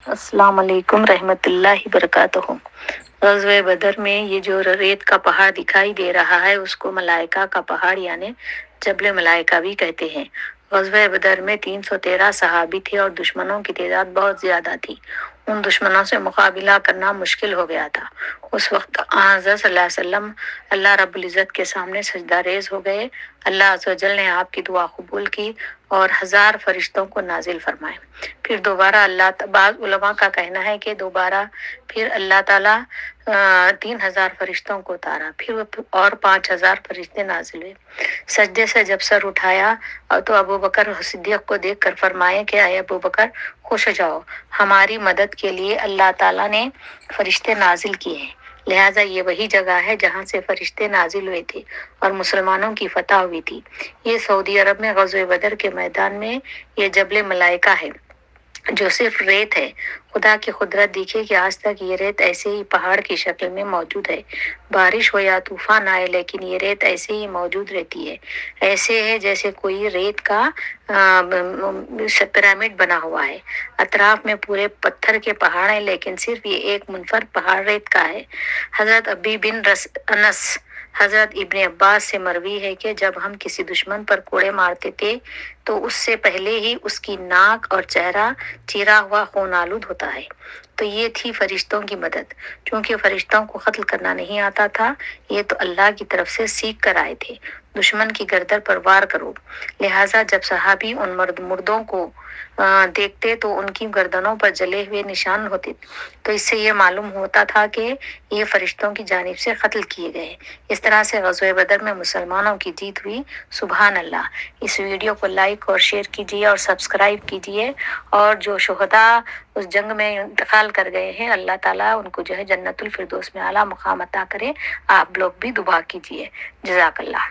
अस्सलाम वालेकुम रहमतुल्लाहि वबरकातुहू। ग़ज़वे बदर में ये जो रेत का पहाड़ दिखाई दे रहा है उसको मलाइका का पहाड़ यानी जबल मलाइका भी कहते हैं। ग़ज़वे बदर में 313 सहाबी थे और दुश्मनों की तादाद बहुत ज्यादा थी। उन दुश्मनों से मुकाबला करना मुश्किल हो गया था। उस वक्त हज़रत सल्लल्लाहु अलैहि वसल्लम अल्लाह रब्बुल इज़्ज़त के सामने सजदा रेज़ हो गए। अल्लाह अज़्ज़ व जल ने आपकी दुआ कबूल की और 1000 फरिश्तों को नाजिल फरमाए। फिर दोबारा बाज़ उलमा का कहना है कि दोबारा फिर अल्लाह ताला 3000 फरिश्तों को उतारा, फिर और 5000 फरिश्ते नाजिल हुए। सजदे से जब सर उठाया और तो अबू बकर सिद्दीक़ को देख कर फरमाए कि आए अबू बकर खुश हो जाओ, हमारी मदद के लिए अल्लाह ताला ने फरिश्ते नाजिल किए हैं। लिहाजा ये वही जगह है जहाँ से फरिश्ते नाजिल हुए थे और मुसलमानों की फतह हुई थी। ये सऊदी अरब में ग़ज़वे बदर के मैदान में ये जबल मलाइका है जो सिर्फ रेत है। खुदा की कुदरत देखिए कि आज तक ये रेत ऐसे ही पहाड़ की शक्ल में मौजूद है। बारिश हो या तूफान आए लेकिन ये रेत ऐसे ही मौजूद रहती है। ऐसे है जैसे कोई रेत का पिरामिड बना हुआ है। अतराफ में पूरे पत्थर के पहाड़ हैं लेकिन सिर्फ ये एक मुनफरद पहाड़ रेत का है। हजरत अबी बिन अनस हजरत इब्ने अब्बास से मरवी है कि जब हम किसी दुश्मन पर कोड़े मारते थे तो उससे पहले ही उसकी नाक और चेहरा चीरा हुआ खून आलूद होता है। तो ये थी फरिश्तों की मदद। क्योंकि फरिश्तों को कत्ल करना नहीं आता था, ये तो अल्लाह की तरफ से सीख कर आए थे। दुश्मन की गर्दन पर वार करो। लिहाजा जब सहाबी उन मुर्दों को देखते तो उनकी गर्दनों पर जले हुए निशान होते। तो इससे ये मालूम होता था कि ये फरिश्तों की जानिब से कत्ल किए गए। इस तरह से ग़ज़वे बदर में मुसलमानों की जीत हुई। सुभान अल्लाह। इस वीडियो को लाइक और शेयर कीजिए और सब्सक्राइब कीजिए। और जो शुहदा उस जंग में इंतकाल कर गए हैं अल्लाह ताला उनको जो है जन्नतुल फिरदौस में आला मुकाम अता करे। आप लोग भी दुआ कीजिए। जज़ाकल्लाह।